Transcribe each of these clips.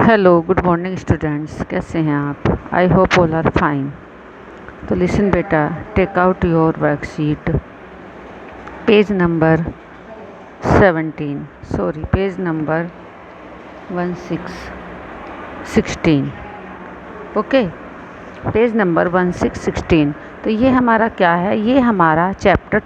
Hello, good morning students. कैसे हैं आप? I hope all are fine. तो लिसन बेटा, take out your worksheet, page number 17, page number 1616। Okay, page number 1616। तो ये हमारा क्या है? ये हमारा चैप्टर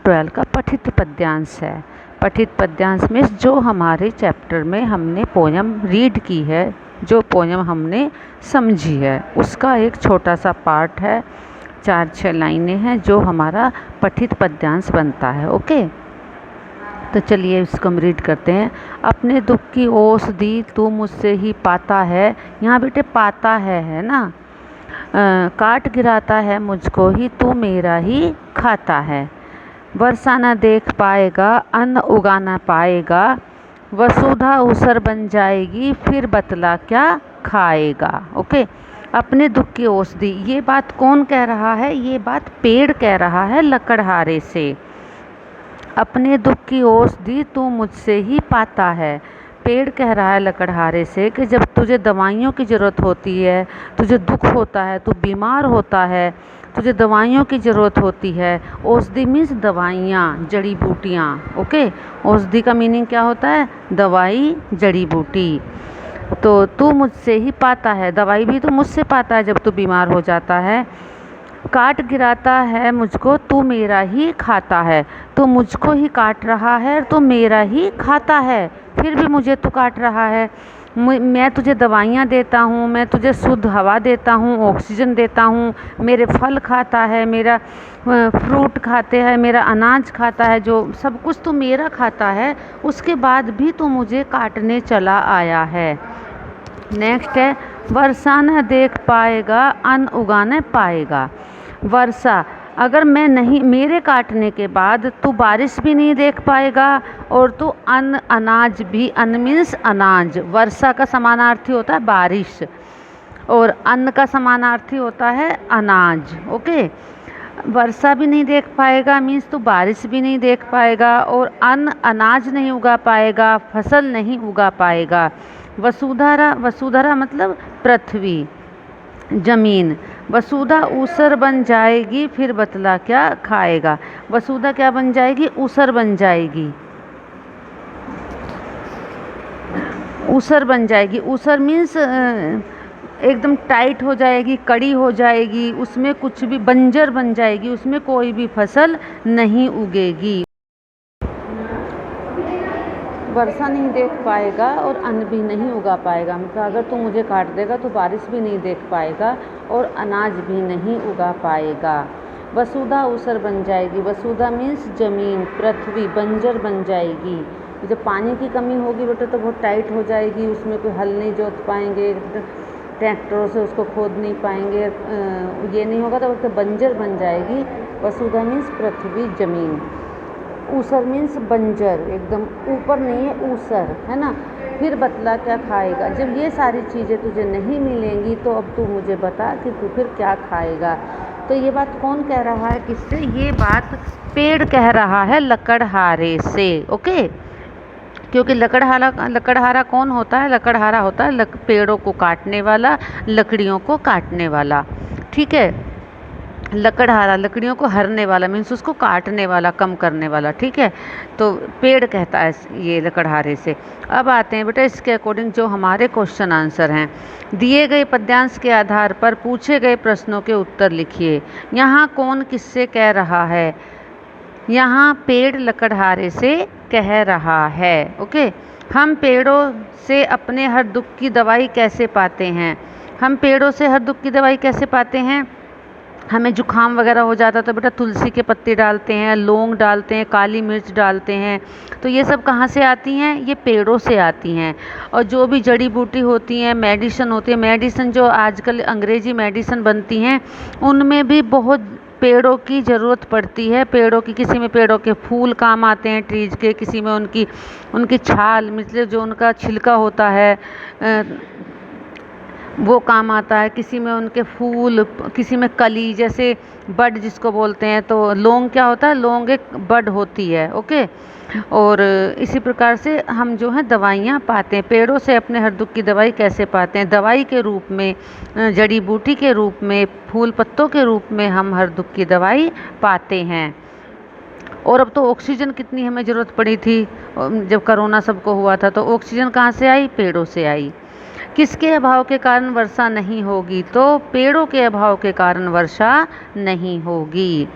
12 का पठित पद्यांश है। पठित पद्यांश में जो हमारे चैप्टर में हमने पोयम रीड की है, जो पोयम हमने समझी है, उसका एक छोटा सा पार्ट है। 4-6 लाइनें हैं जो हमारा पठित पद्यांश बनता है। ओके, तो चलिए इसको हम रीड करते हैं। अपने दुख की ओस दी तू मुझसे ही पाता है। यहाँ बेटे पाता है ना। काट गिराता है मुझको ही तू मेरा ही खाता है। वर्षा न देख पाएगा अन्न उगा न पाएगा। वसुधा ऊसर बन जाएगी फिर बतला क्या खाएगा। ओके, अपने दुख की ओस दी, ये बात कौन कह रहा है? ये बात पेड़ कह रहा है लकड़हारे से। अपने दुख की ओस दी तू मुझसे ही पाता है। पेड़ कह रहा है लकड़हारे से कि जब तुझे दवाइयों की ज़रूरत होती है, तुझे दुख होता है, तू बीमार होता है, तुझे दवाइयों की ज़रूरत होती है। औषधि मीन्स दवाइयाँ, जड़ी बूटियाँ। ओके, औषधि का मीनिंग क्या होता है? दवाई, जड़ी बूटी। तो तू मुझसे ही पाता है, दवाई भी तो मुझसे पाता है जब तू बीमार हो जाता है। काट गिराता है मुझको तू मेरा ही खाता है। तो मुझको ही काट रहा है तो मेरा ही खाता है, फिर भी मुझे तू काट रहा है। मैं तुझे दवाइयाँ देता हूँ, मैं तुझे शुद्ध हवा देता हूँ, ऑक्सीजन देता हूँ, मेरे फल खाता है, मेरा फ्रूट खाते हैं, मेरा अनाज खाता है, जो सब कुछ तू मेरा खाता है, उसके बाद भी तू मुझे काटने चला आया है। नेक्स्ट है, वर्षा न देख पाएगा अन्न उगा न पाएगा। वर्षा, अगर मैं नहीं, मेरे काटने के बाद तू बारिश भी नहीं देख पाएगा और तू अन्न, अनाज भी, अन्न मीन्स अनाज, वर्षा का समानार्थी होता है बारिश और अन्न का समानार्थी होता है अनाज। ओके, वर्षा भी नहीं देख पाएगा मीन्स तू बारिश भी नहीं देख पाएगा और अन्न, अनाज नहीं उगा पाएगा, फसल नहीं उगा पाएगा। वसुधरा, वसुधरा मतलब पृथ्वी, जमीन। वसुधा ऊसर बन जाएगी फिर बतला क्या खाएगा। वसुधा क्या बन जाएगी? ऊसर बन जाएगी। ऊसर बन जाएगी, ऊसर मीन्स एकदम टाइट हो जाएगी, कड़ी हो जाएगी, उसमें कुछ भी, बंजर बन जाएगी, उसमें कोई भी फसल नहीं उगेगी। वर्षा नहीं देख पाएगा और अन्न भी नहीं उगा पाएगा, मतलब अगर तू मुझे काट देगा तो बारिश भी नहीं देख पाएगा और अनाज भी नहीं उगा पाएगा। वसुधा ऊसर बन जाएगी, वसुधा मीन्स जमीन, पृथ्वी बंजर बन जाएगी। जब पानी की कमी होगी बेटा तो बहुत टाइट हो जाएगी, उसमें कोई हल नहीं जोत पाएंगे, ट्रैक्टरों से उसको खोद नहीं पाएंगे, ये नहीं होगा तो उसको बंजर बन जाएगी। वसुधा मीन्स पृथ्वी, जमीन। ऊसर मीन्स बंजर, एकदम ऊपर नहीं है, ऊसर है ना। फिर बतला क्या खाएगा। जब ये सारी चीज़ें तुझे नहीं मिलेंगी तो अब तू मुझे बता कि तू फिर क्या खाएगा। तो ये बात कौन कह रहा है, किससे? ये बात पेड़ कह रहा है लकड़हारे से। ओके, क्योंकि लकड़हारा कौन होता है? लकड़हारा होता है पेड़ों को काटने वाला, लकड़ियों को काटने वाला। ठीक है, लकड़हारा लकड़ियों को हरने वाला मीन्स उसको काटने वाला, कम करने वाला। ठीक है, तो पेड़ कहता है ये लकड़हारे से। अब आते हैं बेटा इसके अकॉर्डिंग जो हमारे क्वेश्चन आंसर हैं। दिए गए पद्यांश के आधार पर पूछे गए प्रश्नों के उत्तर लिखिए। यहाँ कौन किससे कह रहा है? यहाँ पेड़ लकड़हारे से कह रहा है। ओके, हम पेड़ों से अपने हर दुख की दवाई कैसे पाते हैं? हम पेड़ों से हर दुख की दवाई कैसे पाते हैं? हमें जुखाम वगैरह हो जाता तो बेटा तुलसी के पत्ते डालते हैं, लौंग डालते हैं, काली मिर्च डालते हैं। तो ये सब कहाँ से आती हैं? ये पेड़ों से आती हैं। और जो भी जड़ी बूटी होती हैं, मेडिसिन होती है, मेडिसिन जो आजकल अंग्रेजी मेडिसिन बनती हैं, उनमें भी बहुत पेड़ों की ज़रूरत पड़ती है। पेड़ों की, किसी में पेड़ों के फूल काम आते हैं ट्रीज के, किसी में उनकी छाल, मतलब जो उनका छिलका होता है, वो काम आता है, किसी में उनके फूल, किसी में कली, जैसे बड जिसको बोलते हैं। तो लौंग क्या होता है, लौंग एक बड होती है, ओके। और इसी प्रकार से हम जो है दवाइयाँ पाते हैं पेड़ों से। अपने हर दुख की दवाई कैसे पाते हैं, दवाई के रूप में, जड़ी बूटी के रूप में, फूल पत्तों के रूप में हम हर दुख की दवाई पाते हैं। और अब तो ऑक्सीजन कितनी हमें ज़रूरत पड़ी थी, जब कोरोना सबको हुआ था, तो ऑक्सीजन कहाँ से आई, पेड़ों से आई। किसके अभाव के कारण वर्षा नहीं होगी, तो पेड़ों के अभाव के कारण वर्षा नहीं होगी।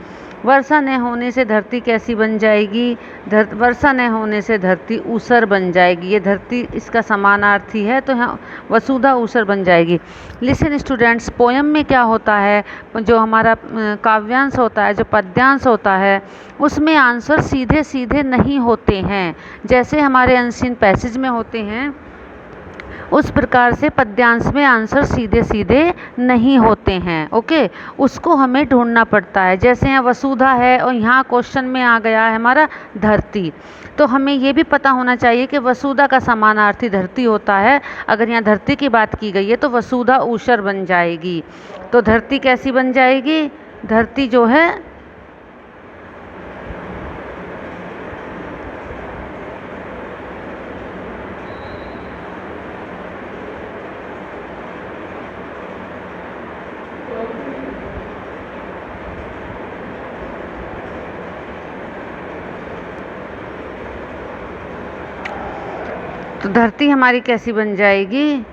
वर्षा न होने से धरती कैसी बन जाएगी, वर्षा न होने से धरती ऊसर बन जाएगी। ये धरती इसका समानार्थी है, तो यहाँ वसुधा ऊसर बन जाएगी। लिसन स्टूडेंट्स, पोयम में क्या होता है, जो हमारा काव्यांश होता है, जो पद्यांश होता है, उसमें आंसर सीधे सीधे नहीं होते हैं, जैसे हमारे अनसीन पैसेज में होते हैं उस प्रकार से पद्यांश में आंसर सीधे सीधे नहीं होते हैं, ओके। उसको हमें ढूंढना पड़ता है। जैसे यहाँ वसुधा है और यहाँ क्वेश्चन में आ गया है हमारा धरती, तो हमें ये भी पता होना चाहिए कि वसुधा का समानार्थी धरती होता है। अगर यहाँ धरती की बात की गई है तो वसुधा ऊषर बन जाएगी। तो धरती कैसी बन जाएगी, धरती जो है तो धरती हमारी कैसी बन जाएगी,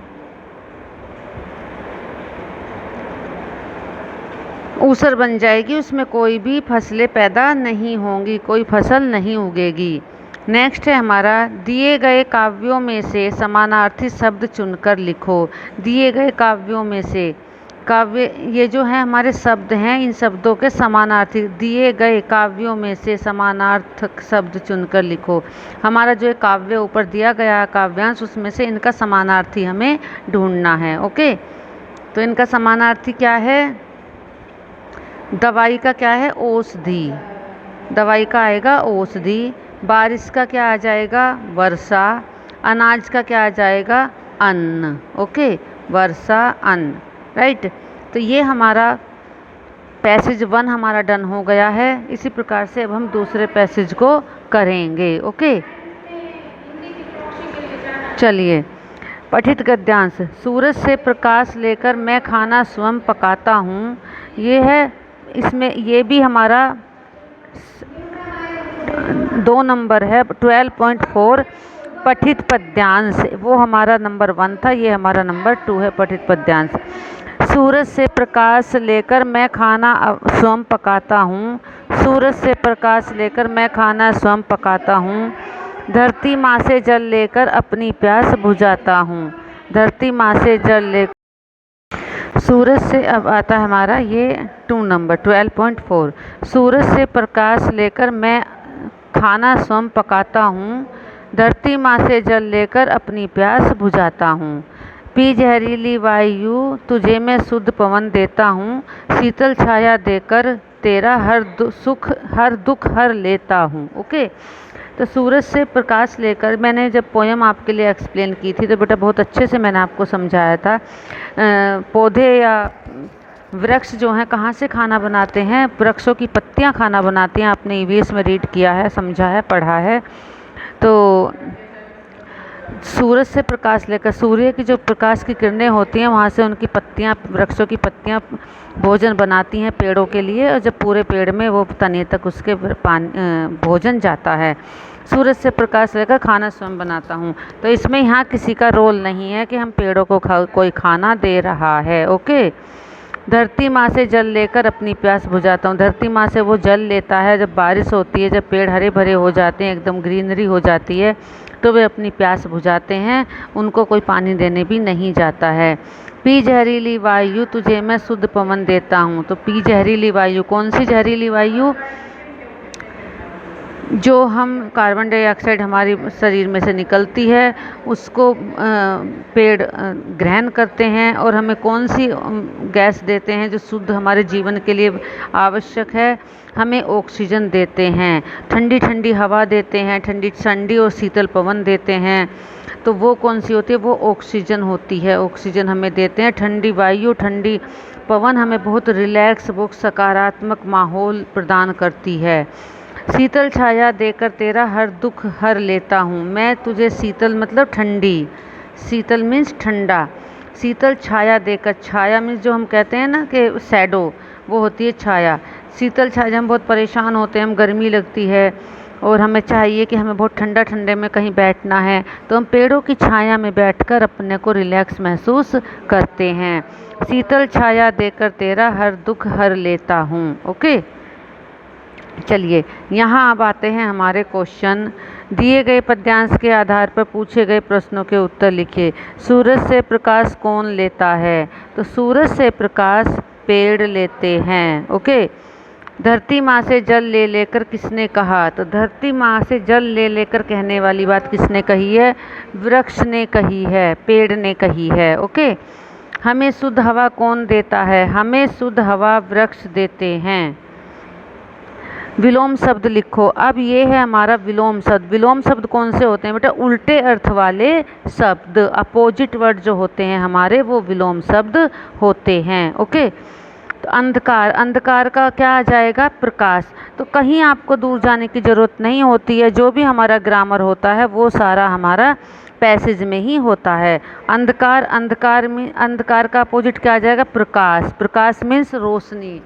ऊसर बन जाएगी। उसमें कोई भी फसलें पैदा नहीं होंगी, कोई फसल नहीं उगेगी। नेक्स्ट है हमारा, दिए गए काव्यों में से समानार्थी शब्द चुनकर लिखो। दिए गए काव्यों में से, काव्य ये जो है हमारे शब्द हैं, इन शब्दों के समानार्थी, दिए गए काव्यों में से समानार्थक शब्द चुनकर लिखो। हमारा जो काव्य ऊपर दिया गया है काव्यांश, उसमें से इनका समानार्थी हमें ढूंढना है, ओके। तो इनका समानार्थी क्या है, दवाई का क्या है, औषधि, दवाई का आएगा औषधि। बारिश का क्या आ जाएगा, वर्षा। अनाज का क्या आ जाएगा, अन्न, ओके, वर्षा अन्न, राइट। तो ये हमारा पैसेज 1 हमारा डन हो गया है। इसी प्रकार से अब हम दूसरे पैसेज को करेंगे, ओके। चलिए, पठित गद्यांश। सूरज से प्रकाश लेकर मैं खाना स्वयं पकाता हूँ, ये है। इसमें ये भी हमारा 2 नंबर है, 12.4 पठित पद्यांश। वो हमारा नंबर 1 था, ये हमारा नंबर 2 है पठित पद्यांश। सूरज से प्रकाश लेकर मैं खाना स्वयं पकाता हूँ, सूरज से प्रकाश लेकर मैं खाना स्वयं पकाता हूँ। धरती माँ से जल लेकर अपनी प्यास बुझाता हूँ, धरती माँ से जल लेकर। सूरज से अब आता है हमारा ये 2 नंबर 12.4। सूरज से प्रकाश लेकर मैं खाना स्वयं पकाता हूँ, धरती माँ से जल लेकर अपनी प्यास बुझाता हूँ। पी जहरीली वायु तुझे मैं शुद्ध पवन देता हूँ, शीतल छाया देकर तेरा हर दुख हर लेता हूँ, ओके। तो सूरज से प्रकाश लेकर, मैंने जब पोयम आपके लिए एक्सप्लेन की थी तो बेटा बहुत अच्छे से मैंने आपको समझाया था। पौधे या वृक्ष जो हैं कहाँ से खाना बनाते हैं, वृक्षों की पत्तियाँ खाना बनाती हैं। आपने ईवीएस में रीड किया है, समझा है, पढ़ा है। तो सूरज से प्रकाश लेकर, सूर्य की जो प्रकाश की किरणें होती हैं वहाँ से उनकी पत्तियाँ, वृक्षों की पत्तियाँ भोजन बनाती हैं पेड़ों के लिए, और जब पूरे पेड़ में वो तने तक उसके भोजन जाता है। सूरज से प्रकाश लेकर खाना स्वयं बनाता हूँ, तो इसमें यहाँ किसी का रोल नहीं है कि हम पेड़ों को कोई खाना दे रहा है, ओके। धरती माँ से जल लेकर अपनी प्यास बुझाता हूँ, धरती माँ से वो जल लेता है। जब बारिश होती है, जब पेड़ हरे भरे हो जाते हैं, एकदम ग्रीनरी हो जाती है, तो वे अपनी प्यास बुझाते हैं, उनको कोई पानी देने भी नहीं जाता है। पी जहरीली वायु तुझे मैं शुद्ध पवन देता हूँ, तो पी जहरीली वायु, कौन सी जहरीली वायु, जो हम कार्बन डाइऑक्साइड हमारी शरीर में से निकलती है उसको पेड़ ग्रहण करते हैं, और हमें कौन सी गैस देते हैं जो शुद्ध हमारे जीवन के लिए आवश्यक है, हमें ऑक्सीजन देते हैं। ठंडी ठंडी हवा देते हैं, ठंडी ठंडी और शीतल पवन देते हैं। तो वो कौन सी होती है? वो ऑक्सीजन होती है। ऑक्सीजन हमें देते हैं। ठंडी वायु, ठंडी पवन हमें बहुत रिलैक्स, बहुत सकारात्मक माहौल प्रदान करती है। शीतल छाया देकर तेरा हर दुख हर लेता हूँ। मैं तुझे शीतल मतलब ठंडी, शीतल मीन्स ठंडा, शीतल छाया देकर, छाया मीन्स जो हम कहते हैं ना कि शैडो, वो होती है छाया। शीतल छाया, हम बहुत परेशान होते हैं, हम गर्मी लगती है और हमें चाहिए कि हमें बहुत ठंडा ठंडे में कहीं बैठना है, तो हम पेड़ों की छाया में बैठकर अपने को रिलैक्स महसूस करते हैं। शीतल छाया देकर तेरा हर दुख हर लेता हूँ। ओके, चलिए यहाँ अब आते हैं हमारे क्वेश्चन। दिए गए पद्यांश के आधार पर पूछे गए प्रश्नों के उत्तर लिखिए। सूरज से प्रकाश कौन लेता है? तो सूरज से प्रकाश पेड़ लेते हैं। ओके, धरती माँ से जल ले लेकर किसने कहा? तो धरती माँ से जल ले लेकर कहने वाली बात किसने कही है? वृक्ष ने कही है, पेड़ ने कही है। ओके, हमें शुद्ध हवा कौन देता है? हमें शुद्ध हवा वृक्ष देते हैं। विलोम शब्द लिखो। अब ये है हमारा विलोम शब्द। विलोम शब्द कौन से होते हैं बेटा? उल्टे अर्थ वाले शब्द, अपोजिट वर्ड जो होते हैं हमारे, वो विलोम शब्द होते हैं। ओके, तो अंधकार, अंधकार का क्या आ जाएगा? प्रकाश। तो कहीं आपको दूर जाने की ज़रूरत नहीं होती है, जो भी हमारा ग्रामर होता है वो सारा हमारा पैसेज में ही होता है। अंधकार, अंधकार में अंधकार का अपोजिट क्या आ जाएगा? प्रकाश। प्रकाश मीन्स रोशनी।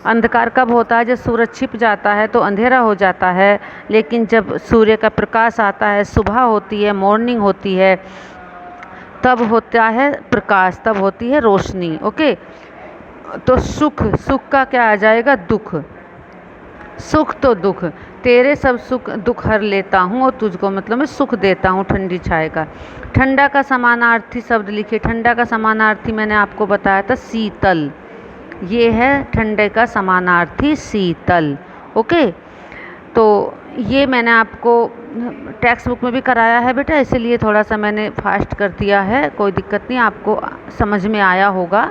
अंधकार कब होता है? जब सूरज छिप जाता है तो अंधेरा हो जाता है, लेकिन जब सूर्य का प्रकाश आता है, सुबह होती है, मॉर्निंग होती है, तब होता है प्रकाश, तब होती है रोशनी। ओके, तो सुख, सुख का क्या आ जाएगा? दुख। सुख तो दुख, तेरे सब सुख दुख हर लेता हूँ और तुझको मतलब मैं सुख देता हूँ, ठंडी छाया का। ठंडा का समानार्थी शब्द लिखिए। ठंडा का समानार्थी मैंने आपको बताया था शीतल। ये है ठंडे का समानार्थी शीतल। ओके, तो ये मैंने आपको टेक्स्ट बुक में भी कराया है बेटा, इसीलिए थोड़ा सा मैंने फास्ट कर दिया है, कोई दिक्कत नहीं, आपको समझ में आया होगा।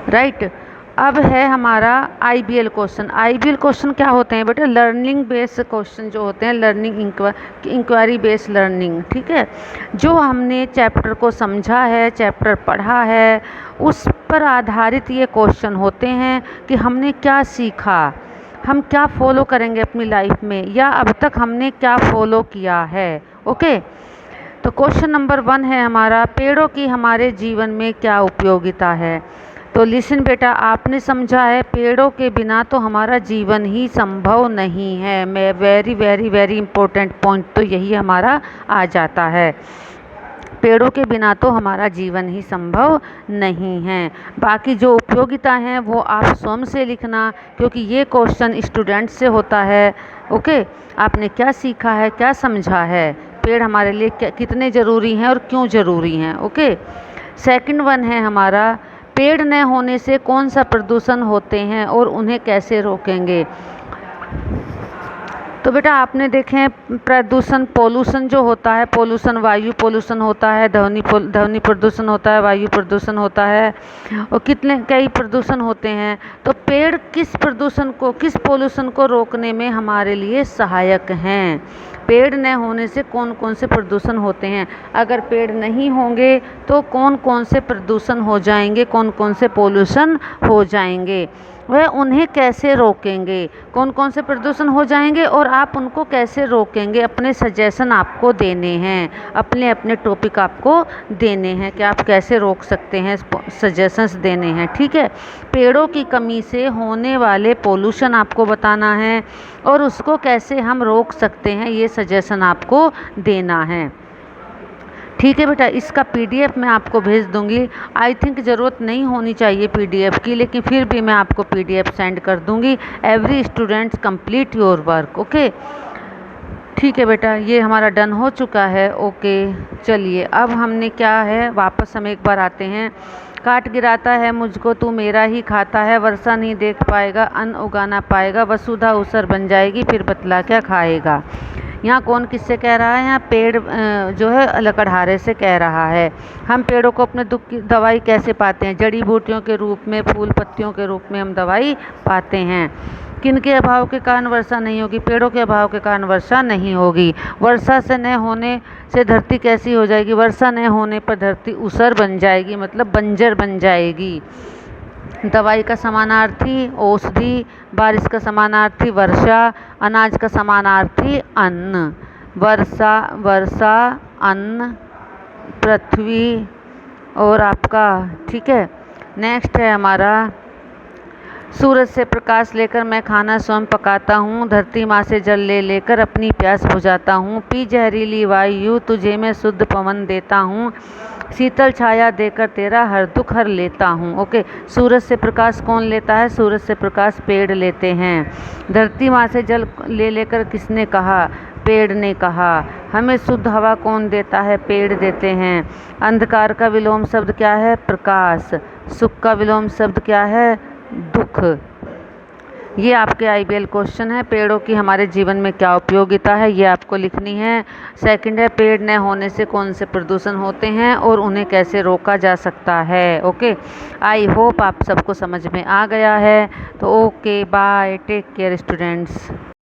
राइट, अब है हमारा आईबीएल क्वेश्चन। आईबीएल क्वेश्चन क्या होते हैं बेटा? लर्निंग बेस्ड क्वेश्चन जो होते हैं, लर्निंग इंक्वायरी बेस्ड लर्निंग। ठीक है, जो हमने चैप्टर को समझा है, चैप्टर पढ़ा है, उस पर आधारित ये क्वेश्चन होते हैं कि हमने क्या सीखा, हम क्या फॉलो करेंगे अपनी लाइफ में, या अब तक हमने क्या फॉलो किया है। ओके, तो क्वेश्चन नंबर 1 है हमारा, पेड़ों की हमारे जीवन में क्या उपयोगिता है? तो लिसन बेटा, आपने समझा है पेड़ों के बिना तो हमारा जीवन ही संभव नहीं है। मैं very very very important point तो यही हमारा आ जाता है, पेड़ों के बिना तो हमारा जीवन ही संभव नहीं है। बाकी जो उपयोगिता हैं वो आप स्वयं से लिखना, क्योंकि ये क्वेश्चन स्टूडेंट से होता है। ओके, आपने क्या सीखा है, क्या समझा है, पेड़ हमारे लिए कितने ज़रूरी हैं और क्यों ज़रूरी हैं। ओके, सेकंड वन है हमारा, पेड़ न होने से कौन सा प्रदूषण होते हैं और उन्हें कैसे रोकेंगे? तो बेटा आपने देखे हैं प्रदूषण, पोल्यूशन जो होता है, पोल्यूशन वायु पोल्यूशन होता है, ध्वनि प्रदूषण होता है, वायु प्रदूषण होता है, और कितने कई प्रदूषण होते हैं। तो पेड़ किस प्रदूषण को, किस पोल्यूशन को रोकने में हमारे लिए सहायक हैं? पेड़ न होने से कौन कौन से प्रदूषण होते हैं? अगर पेड़ नहीं होंगे तो कौन कौन से प्रदूषण हो जाएंगे, कौन कौन से पोल्यूशन हो जाएंगे, वह उन्हें कैसे रोकेंगे, कौन कौन से प्रदूषण हो जाएंगे और आप उनको कैसे रोकेंगे? अपने सजेशन आपको देने हैं, अपने अपने टॉपिक आपको देने हैं कि आप कैसे रोक सकते हैं, सजेशंस देने हैं। ठीक है, पेड़ों की कमी से होने वाले पोल्यूशन आपको बताना है और उसको कैसे हम रोक सकते हैं, ये सजेशन आपको देना है। ठीक है बेटा, इसका पीडीएफ मैं आपको भेज दूंगी। आई थिंक ज़रूरत नहीं होनी चाहिए पीडीएफ की, लेकिन फिर भी मैं आपको पीडीएफ सेंड कर दूंगी। Every students complete your work. Okay, ठीक है बेटा, ये हमारा डन हो चुका है। ओके, चलिए अब हमने क्या है, वापस हम एक बार आते हैं। काट गिराता है मुझको तू मेरा ही खाता है, वर्षा नहीं देख पाएगा अन्न उगाना पाएगा, वसुधा उसर बन जाएगी फिर बतला क्या खाएगा। यहाँ कौन किससे कह रहा है? यहाँ पेड़ जो है लकड़हारे से कह रहा है। हम पेड़ों को अपने दुख की दवाई कैसे पाते हैं? जड़ी बूटियों के रूप में, फूल पत्तियों के रूप में हम दवाई पाते हैं। किनके अभाव के कारण वर्षा नहीं होगी? पेड़ों के अभाव के कारण वर्षा नहीं होगी। वर्षा से न होने से धरती कैसी हो जाएगी? वर्षा न होने पर धरती ऊसर बन जाएगी, मतलब बंजर बन जाएगी। दवाई का समानार्थी औषधि, बारिश का समानार्थी वर्षा, अनाज का समानार्थी अन्न। वर्षा, अन्न, पृथ्वी और आपका, ठीक है। नेक्स्ट है हमारा, सूरज से प्रकाश लेकर मैं खाना स्वयं पकाता हूँ, धरती माँ से जल ले लेकर अपनी प्यास बुझाता हूँ, पी जहरीली वायु तुझे मैं शुद्ध पवन देता हूँ, शीतल छाया देकर तेरा हर दुख हर लेता हूँ। ओके, सूरज से प्रकाश कौन लेता है? सूरज से प्रकाश पेड़ लेते हैं। धरती माँ से जल ले लेकर किसने कहा? पेड़ ने कहा। हमें शुद्ध हवा कौन देता है? पेड़ देते हैं। अंधकार का विलोम शब्द क्या है? प्रकाश। सुख का विलोम शब्द क्या है? दुख। ये आपके आईबीएल क्वेश्चन है। पेड़ों की हमारे जीवन में क्या उपयोगिता है, ये आपको लिखनी है। सेकंड है, पेड़ न होने से कौन से प्रदूषण होते हैं और उन्हें कैसे रोका जा सकता है। ओके, आई होप आप सबको समझ में आ गया है। तो okay, bye, take care students.